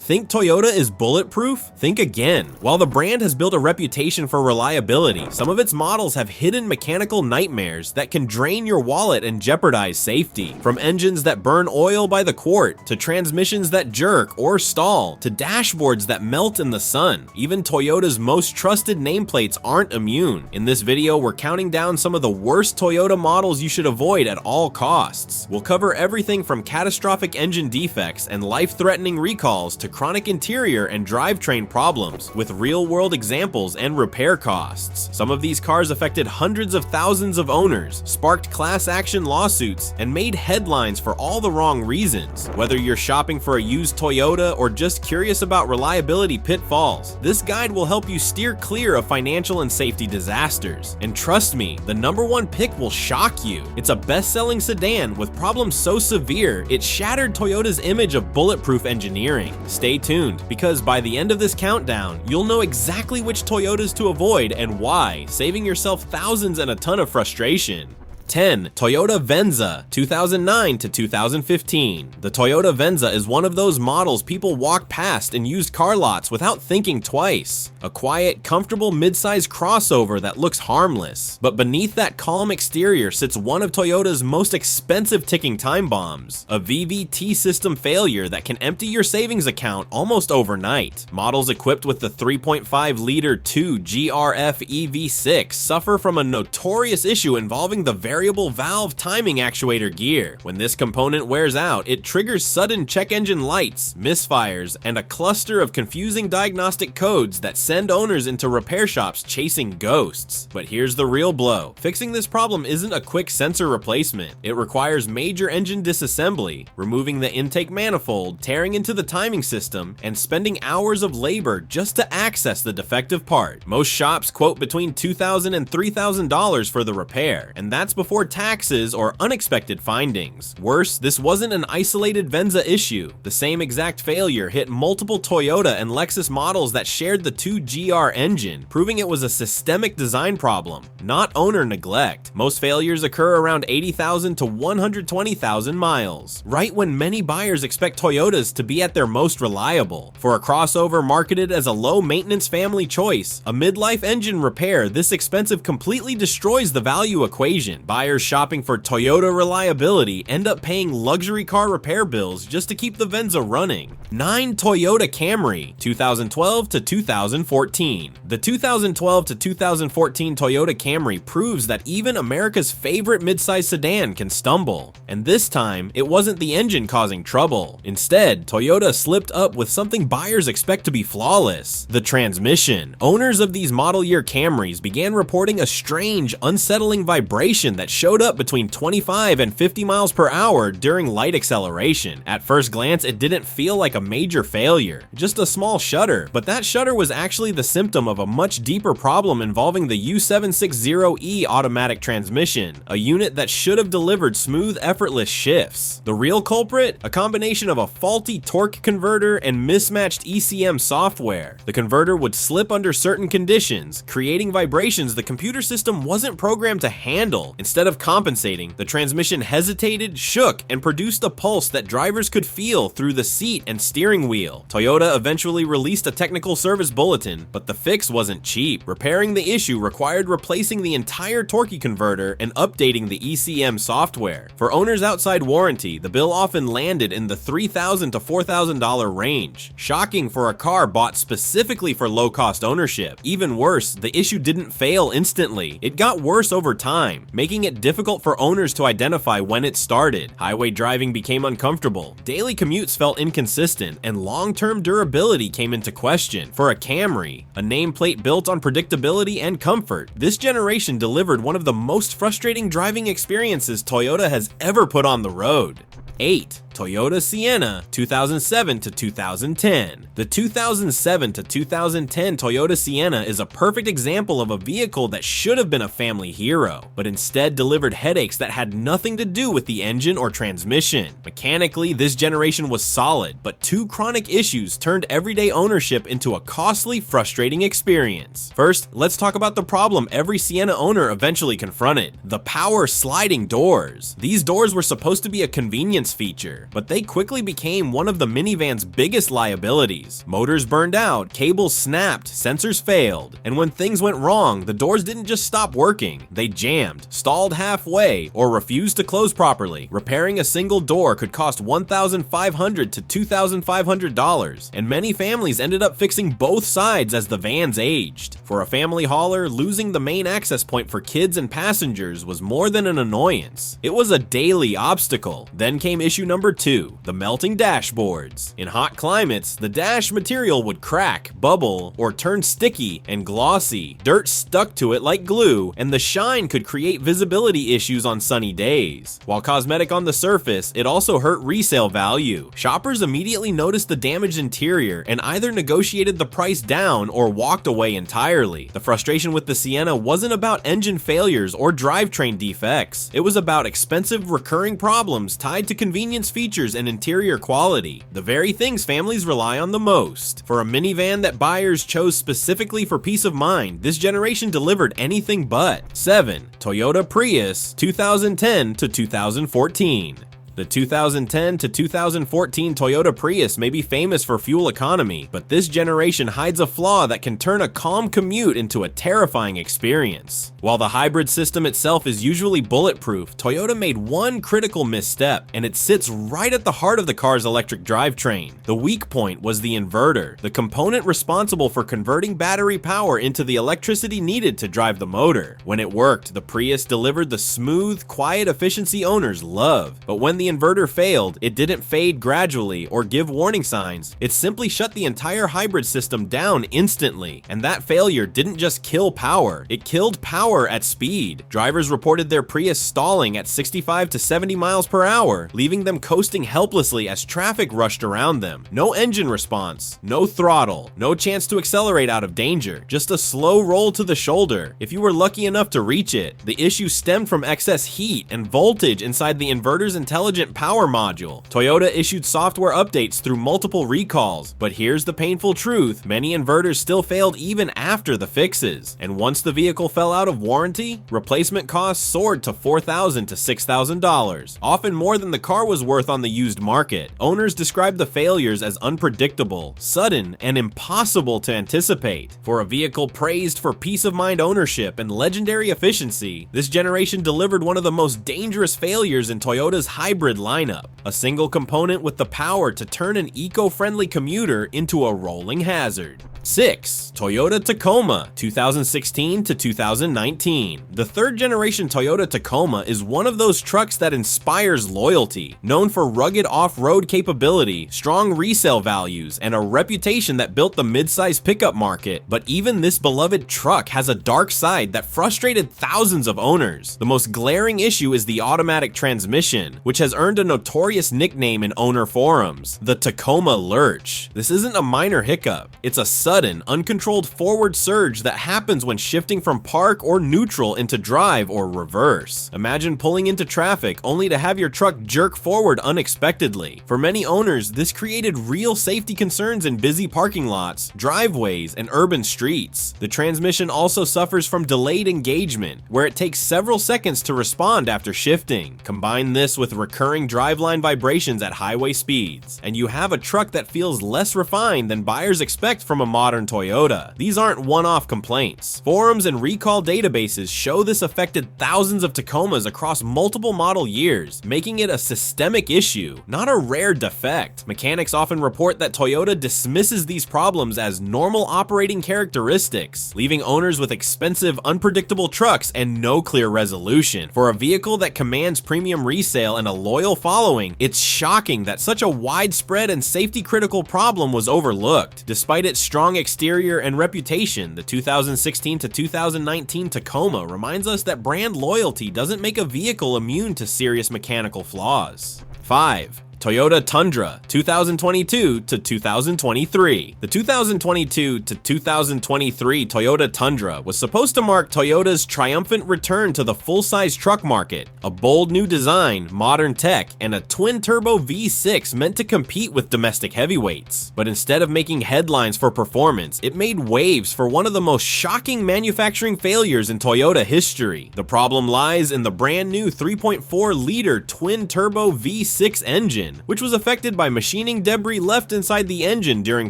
Think Toyota is bulletproof? Think again. While the brand has built a reputation for reliability, some of its models have hidden mechanical nightmares that can drain your wallet and jeopardize safety. From engines that burn oil by the quart, to transmissions that jerk or stall, to dashboards that melt in the sun. Even Toyota's most trusted nameplates aren't immune. In this video, we're counting down some of the worst Toyota models you should avoid at all costs. We'll cover everything from catastrophic engine defects and life-threatening recalls to chronic interior and drivetrain problems, with real-world examples and repair costs. Some of these cars affected hundreds of thousands of owners, sparked class action lawsuits, and made headlines for all the wrong reasons. Whether you're shopping for a used Toyota or just curious about reliability pitfalls, this guide will help you steer clear of financial and safety disasters. And trust me, the #1 pick will shock you. It's a best-selling sedan with problems so severe, it shattered Toyota's image of bulletproof engineering. Stay tuned, because by the end of this countdown, you'll know exactly which Toyotas to avoid and why, saving yourself thousands and a ton of frustration. 10. Toyota Venza, 2009 to 2015. The Toyota Venza is one of those models people walk past in used car lots without thinking twice. A quiet, comfortable mid-size crossover that looks harmless. But beneath that calm exterior sits one of Toyota's most expensive ticking time bombs, a VVT system failure that can empty your savings account almost overnight. Models equipped with the 3.5-liter 2 GRF EV6 suffer from a notorious issue involving the variable valve timing actuator gear. When this component wears out, it triggers sudden check engine lights, misfires, and a cluster of confusing diagnostic codes that send owners into repair shops chasing ghosts. But here's the real blow. Fixing this problem isn't a quick sensor replacement. It requires major engine disassembly, removing the intake manifold, tearing into the timing system, and spending hours of labor just to access the defective part. Most shops quote between $2,000 and $3,000 for the repair, and that's before taxes or unexpected findings. Worse, this wasn't an isolated Venza issue. The same exact failure hit multiple Toyota and Lexus models that shared the 2GR engine, proving it was a systemic design problem, not owner neglect. Most failures occur around 80,000 to 120,000 miles, right when many buyers expect Toyotas to be at their most reliable. For a crossover marketed as a low-maintenance family choice, a midlife engine repair this expensive completely destroys the value equation. Buyers shopping for Toyota reliability end up paying luxury car repair bills just to keep the Venza running. 9. Toyota Camry, 2012 to 2014. The 2012 to 2014 Toyota Camry proves that even America's favorite midsize sedan can stumble. And this time, it wasn't the engine causing trouble. Instead, Toyota slipped up with something buyers expect to be flawless: the transmission. Owners of these model year Camrys began reporting a strange, unsettling vibration that showed up between 25 and 50 miles per hour during light acceleration. At first glance, it didn't feel like a major failure, just a small shudder, but that shudder was actually the symptom of a much deeper problem involving the U760E automatic transmission, a unit that should have delivered smooth, effortless shifts. The real culprit? A combination of a faulty torque converter and mismatched ECM software. The converter would slip under certain conditions, creating vibrations the computer system wasn't programmed to handle. Instead of compensating, the transmission hesitated, shook, and produced a pulse that drivers could feel through the seat and steering wheel. Toyota eventually released a technical service bulletin, but the fix wasn't cheap. Repairing the issue required replacing the entire torque converter and updating the ECM software. For owners outside warranty, the bill often landed in the $3,000 to $4,000 range. Shocking for a car bought specifically for low-cost ownership. Even worse, the issue didn't fail instantly. It got worse over time, making it difficult for owners to identify when it started. Highway driving became uncomfortable, daily commutes felt inconsistent, and long-term durability came into question. For a Camry, a nameplate built on predictability and comfort, this generation delivered one of the most frustrating driving experiences Toyota has ever put on the road. 8. Toyota Sienna, 2007 to 2010. The 2007 to 2010 Toyota Sienna is a perfect example of a vehicle that should have been a family hero, but instead delivered headaches that had nothing to do with the engine or transmission. Mechanically, this generation was solid, but two chronic issues turned everyday ownership into a costly, frustrating experience. First, let's talk about the problem every Sienna owner eventually confronted: the power sliding doors. These doors were supposed to be a convenience feature, feature, but they quickly became one of the minivan's biggest liabilities. Motors burned out, cables snapped, sensors failed, and when things went wrong, the doors didn't just stop working, they jammed, stalled halfway, or refused to close properly. Repairing a single door could cost $1,500 to $2,500, and many families ended up fixing both sides as the vans aged. For a family hauler, losing the main access point for kids and passengers was more than an annoyance. It was a daily obstacle. Then came issue number 2, the melting dashboards. In hot climates, the dash material would crack, bubble, or turn sticky and glossy. Dirt stuck to it like glue, and the shine could create visibility issues on sunny days. While cosmetic on the surface, it also hurt resale value. Shoppers immediately noticed the damaged interior and either negotiated the price down or walked away entirely. The frustration with the Sienna wasn't about engine failures or drivetrain defects. It was about expensive recurring problems tied to convenience features and interior quality, the very things families rely on the most. For a minivan that buyers chose specifically for peace of mind, this generation delivered anything but. 7. Toyota Prius 2010 to 2014. The 2010 to 2014 Toyota Prius may be famous for fuel economy, but this generation hides a flaw that can turn a calm commute into a terrifying experience. While the hybrid system itself is usually bulletproof, Toyota made one critical misstep, and it sits right at the heart of the car's electric drivetrain. The weak point was the inverter, the component responsible for converting battery power into the electricity needed to drive the motor. When it worked, the Prius delivered the smooth, quiet efficiency owners love, but when the inverter failed, it didn't fade gradually or give warning signs. It simply shut the entire hybrid system down instantly, and that failure didn't just kill power, it killed power at speed. Drivers reported their Prius stalling at 65 to 70 miles per hour, leaving them coasting helplessly as traffic rushed around them. No engine response, no throttle, no chance to accelerate out of danger, just a slow roll to the shoulder. If you were lucky enough to reach it, the issue stemmed from excess heat and voltage inside the inverter's intelligent power module. Toyota issued software updates through multiple recalls, but here's the painful truth: many inverters still failed even after the fixes. And once the vehicle fell out of warranty, replacement costs soared to $4,000 to $6,000, often more than the car was worth on the used market. Owners described the failures as unpredictable, sudden, and impossible to anticipate. For a vehicle praised for peace of mind ownership and legendary efficiency, this generation delivered one of the most dangerous failures in Toyota's hybrid lineup: a single component with the power to turn an eco-friendly commuter into a rolling hazard. 6. Toyota Tacoma 2016 to 2019. The third generation Toyota Tacoma is one of those trucks that inspires loyalty. Known for rugged off-road capability, strong resale values, and a reputation that built the mid-size pickup market, but even this beloved truck has a dark side that frustrated thousands of owners. The most glaring issue is the automatic transmission, which has earned a notorious nickname in owner forums: the Tacoma Lurch. This isn't a minor hiccup, it's a sudden, uncontrolled forward surge that happens when shifting from park or neutral into drive or reverse. Imagine pulling into traffic only to have your truck jerk forward unexpectedly. For many owners, this created real safety concerns in busy parking lots, driveways, and urban streets. The transmission also suffers from delayed engagement, where it takes several seconds to respond after shifting. Combine this with recurring driveline vibrations at highway speeds, and you have a truck that feels less refined than buyers expect from a modern Toyota. These aren't one-off complaints. Forums and recall databases show this affected thousands of Tacomas across multiple model years, making it a systemic issue, not a rare defect. Mechanics often report that Toyota dismisses these problems as normal operating characteristics, leaving owners with expensive, unpredictable trucks and no clear resolution. For a vehicle that commands premium resale and a loyal following, it's shocking that such a widespread and safety-critical problem was overlooked. Despite its strong exterior and reputation, the 2016 to 2019 Tacoma reminds us that brand loyalty doesn't make a vehicle immune to serious mechanical flaws. 5. Toyota Tundra 2022 to 2023. The 2022 to 2023 Toyota Tundra was supposed to mark Toyota's triumphant return to the full-size truck market. A bold new design, modern tech, and a twin-turbo V6 meant to compete with domestic heavyweights. But instead of making headlines for performance, it made waves for one of the most shocking manufacturing failures in Toyota history. The problem lies in the brand new 3.4-liter twin-turbo V6 engine. suspension, which was affected by machining debris left inside the engine during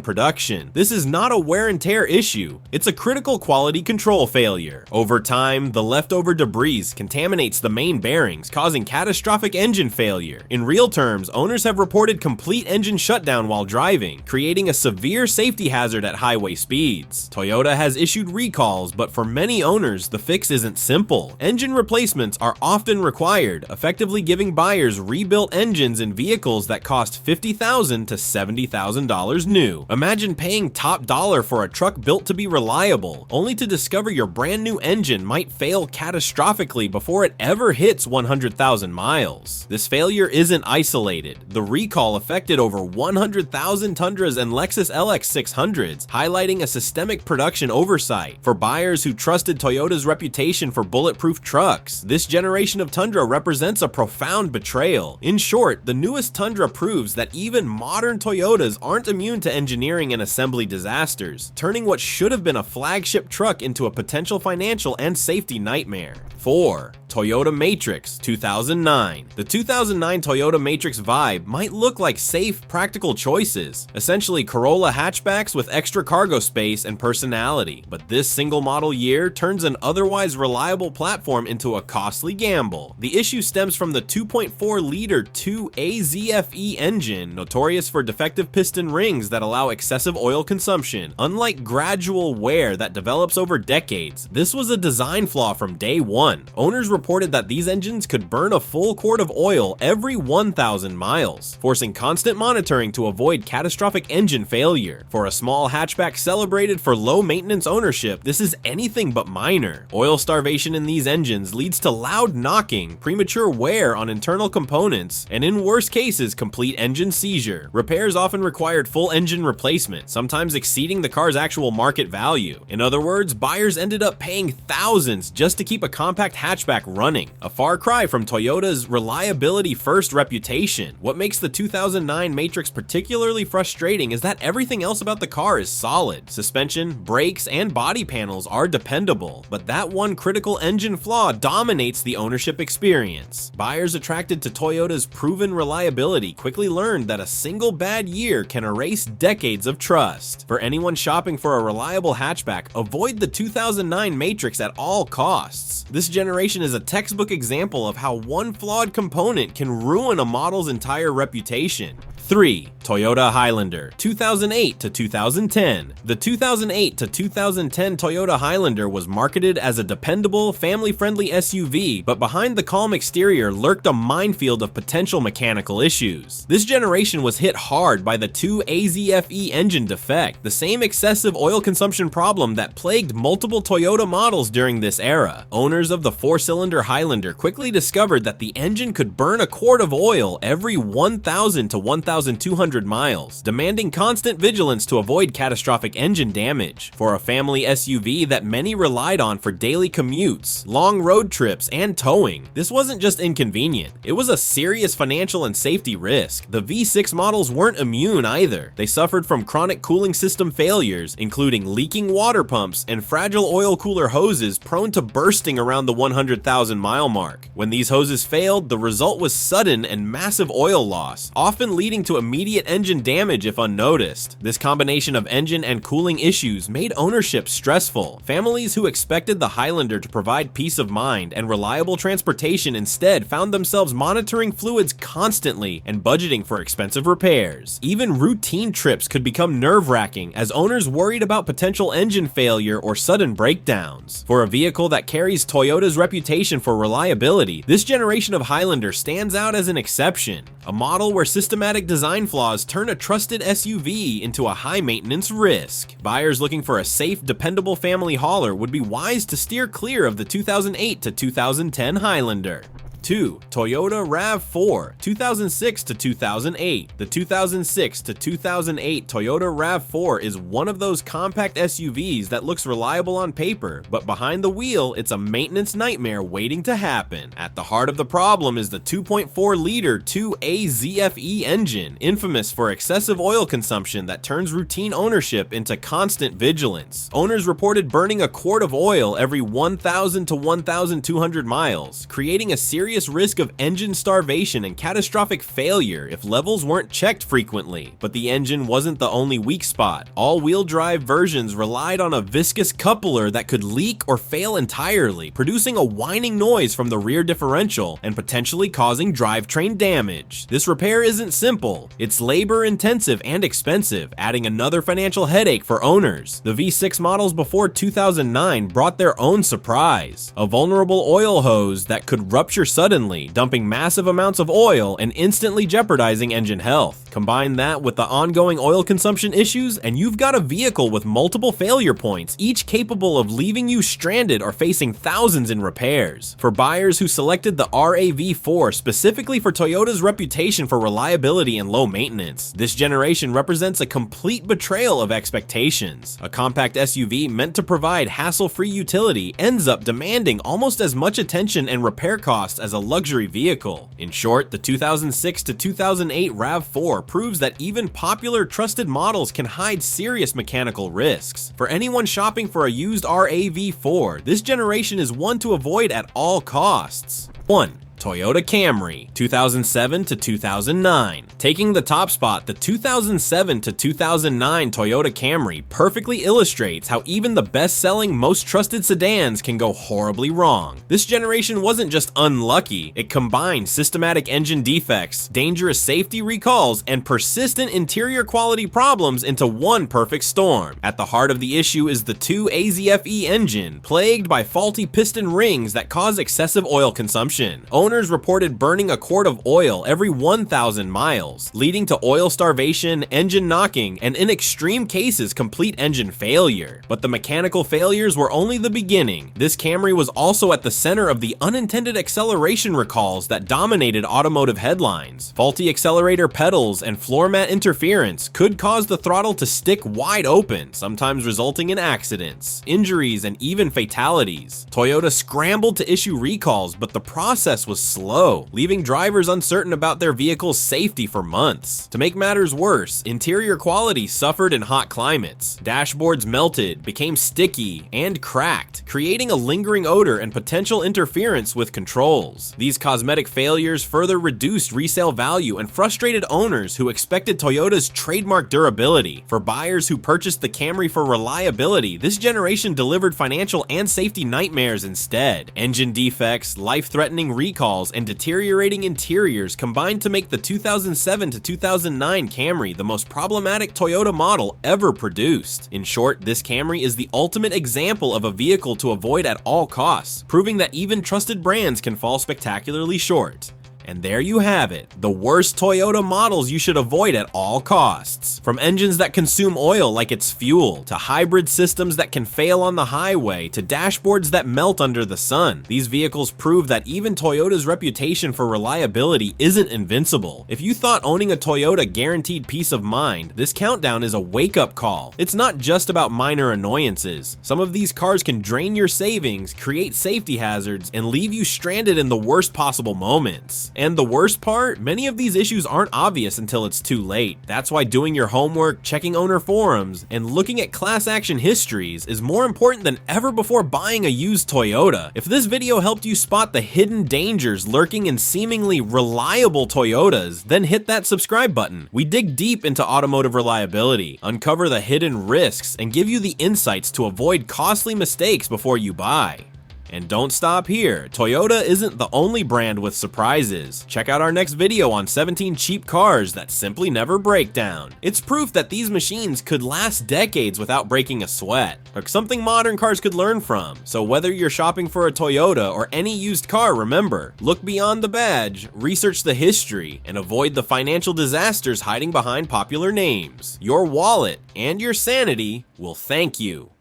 production. This is not a wear and tear issue, it's a critical quality control failure. Over time, the leftover debris contaminates the main bearings, causing catastrophic engine failure. In real terms, owners have reported complete engine shutdown while driving, creating a severe safety hazard at highway speeds. Toyota has issued recalls, but for many owners, the fix isn't simple. Engine replacements are often required, effectively giving buyers rebuilt engines in vehicles that cost $50,000 to $70,000 new. Imagine paying top dollar for a truck built to be reliable, only to discover your brand new engine might fail catastrophically before it ever hits 100,000 miles. This failure isn't isolated. The recall affected over 100,000 Tundras and Lexus LX 600s, highlighting a systemic production oversight. For buyers who trusted Toyota's reputation for bulletproof trucks, this generation of Tundra represents a profound betrayal. In short, the newest Tundra proves that even modern Toyotas aren't immune to engineering and assembly disasters, turning what should have been a flagship truck into a potential financial and safety nightmare. 4. Toyota Matrix 2009. The 2009 Toyota Matrix Vibe might look like safe, practical choices, essentially Corolla hatchbacks with extra cargo space and personality, but this single model year turns an otherwise reliable platform into a costly gamble. The issue stems from the 2.4-liter 2AZFE engine, notorious for defective piston rings that allow excessive oil consumption. Unlike gradual wear that develops over decades, this was a design flaw from day one. Owners reported that these engines could burn a full quart of oil every 1,000 miles, forcing constant monitoring to avoid catastrophic engine failure. For a small hatchback celebrated for low maintenance ownership, this is anything but minor. Oil starvation in these engines leads to loud knocking, premature wear on internal components, and in worst cases, complete engine seizure. Repairs often required full engine replacement, sometimes exceeding the car's actual market value. In other words, buyers ended up paying thousands just to keep a compact hatchback running, a far cry from Toyota's reliability-first reputation. What makes the 2009 Matrix particularly frustrating is that everything else about the car is solid. Suspension, brakes, and body panels are dependable, but that one critical engine flaw dominates the ownership experience. Buyers attracted to Toyota's proven reliability quickly learned that a single bad year can erase decades of trust. For anyone shopping for a reliable hatchback, avoid the 2009 Matrix at all costs. This generation is a textbook example of how one flawed component can ruin a model's entire reputation. 3. Toyota Highlander 2008 to 2010. The 2008 to 2010 Toyota Highlander was marketed as a dependable, family-friendly SUV, but behind the calm exterior lurked a minefield of potential mechanical issues. This generation was hit hard by the 2AZFE engine defect, the same excessive oil consumption problem that plagued multiple Toyota models during this era. Owners of the 4-cylinder Highlander quickly discovered that the engine could burn a quart of oil every 1,000 to 1,200 miles, demanding constant vigilance to avoid catastrophic engine damage. For a family SUV that many relied on for daily commutes, long road trips, and towing, this wasn't just inconvenient, it was a serious financial and safety risk. The V6 models weren't immune either. They suffered from chronic cooling system failures, including leaking water pumps and fragile oil cooler hoses prone to bursting around the 100,000 mile mark. When these hoses failed, the result was sudden and massive oil loss, often leading to immediate engine damage if unnoticed. This combination of engine and cooling issues made ownership stressful. Families who expected the Highlander to provide peace of mind and reliable transportation instead found themselves monitoring fluids constantly and budgeting for expensive repairs. Even routine trips could become nerve-wracking as owners worried about potential engine failure or sudden breakdowns. For a vehicle that carries Toyota's reputation for reliability, this generation of Highlander stands out as an exception, a model where systematic design flaws turn a trusted SUV into a high-maintenance risk. Buyers looking for a safe, dependable family hauler would be wise to steer clear of the 2008 to 2010 Highlander. 2. Toyota RAV4 2006 to 2008. The 2006 to 2008 Toyota RAV4 is one of those compact SUVs that looks reliable on paper, but behind the wheel, it's a maintenance nightmare waiting to happen. At the heart of the problem is the 2.4-liter 2AZFE engine, infamous for excessive oil consumption that turns routine ownership into constant vigilance. Owners reported burning a quart of oil every 1,000 to 1,200 miles, creating a serious serious risk of engine starvation and catastrophic failure if levels weren't checked frequently. But the engine wasn't the only weak spot. All-wheel drive versions relied on a viscous coupler that could leak or fail entirely, producing a whining noise from the rear differential and potentially causing drivetrain damage. This repair isn't simple. It's labor-intensive and expensive, adding another financial headache for owners. The V6 models before 2009 brought their own surprise: a vulnerable oil hose that could rupture suddenly, dumping massive amounts of oil and instantly jeopardizing engine health. Combine that with the ongoing oil consumption issues, and you've got a vehicle with multiple failure points, each capable of leaving you stranded or facing thousands in repairs. For buyers who selected the RAV4 specifically for Toyota's reputation for reliability and low maintenance, this generation represents a complete betrayal of expectations. A compact SUV meant to provide hassle-free utility ends up demanding almost as much attention and repair costs as a luxury vehicle. In short, the 2006 to 2008 RAV4 proves that even popular trusted models can hide serious mechanical risks. For anyone shopping for a used RAV4, this generation is one to avoid at all costs. 1. Toyota Camry, 2007 to 2009. Taking the top spot, the 2007 to 2009 Toyota Camry perfectly illustrates how even the best-selling, most trusted sedans can go horribly wrong. This generation wasn't just unlucky, it combined systematic engine defects, dangerous safety recalls, and persistent interior quality problems into one perfect storm. At the heart of the issue is the 2 AZFE engine, plagued by faulty piston rings that cause excessive oil consumption. Owners reported burning a quart of oil every 1,000 miles, leading to oil starvation, engine knocking, and in extreme cases, complete engine failure. But the mechanical failures were only the beginning. This Camry was also at the center of the unintended acceleration recalls that dominated automotive headlines. Faulty accelerator pedals and floor mat interference could cause the throttle to stick wide open, sometimes resulting in accidents, injuries, and even fatalities. Toyota scrambled to issue recalls, but the process was slow, leaving drivers uncertain about their vehicle's safety for months. To make matters worse, interior quality suffered in hot climates. Dashboards melted, became sticky, and cracked, creating a lingering odor and potential interference with controls. These cosmetic failures further reduced resale value and frustrated owners who expected Toyota's trademark durability. For buyers who purchased the Camry for reliability, this generation delivered financial and safety nightmares instead. Engine defects, life-threatening recalls, and deteriorating interiors combined to make the 2007 to 2009 Camry the most problematic Toyota model ever produced. In short, this Camry is the ultimate example of a vehicle to avoid at all costs, proving that even trusted brands can fall spectacularly short. And there you have it, the worst Toyota models you should avoid at all costs. From engines that consume oil like it's fuel, to hybrid systems that can fail on the highway, to dashboards that melt under the sun, these vehicles prove that even Toyota's reputation for reliability isn't invincible. If you thought owning a Toyota guaranteed peace of mind, this countdown is a wake-up call. It's not just about minor annoyances. Some of these cars can drain your savings, create safety hazards, and leave you stranded in the worst possible moments. And the worst part, many of these issues aren't obvious until it's too late. That's why doing your homework, checking owner forums, and looking at class action histories is more important than ever before buying a used Toyota. If this video helped you spot the hidden dangers lurking in seemingly reliable Toyotas, then hit that subscribe button. We dig deep into automotive reliability, uncover the hidden risks, and give you the insights to avoid costly mistakes before you buy. And don't stop here, Toyota isn't the only brand with surprises. Check out our next video on 17 cheap cars that simply never break down. It's proof that these machines could last decades without breaking a sweat, or something modern cars could learn from. So whether you're shopping for a Toyota or any used car, remember, look beyond the badge, research the history, and avoid the financial disasters hiding behind popular names. Your wallet and your sanity will thank you.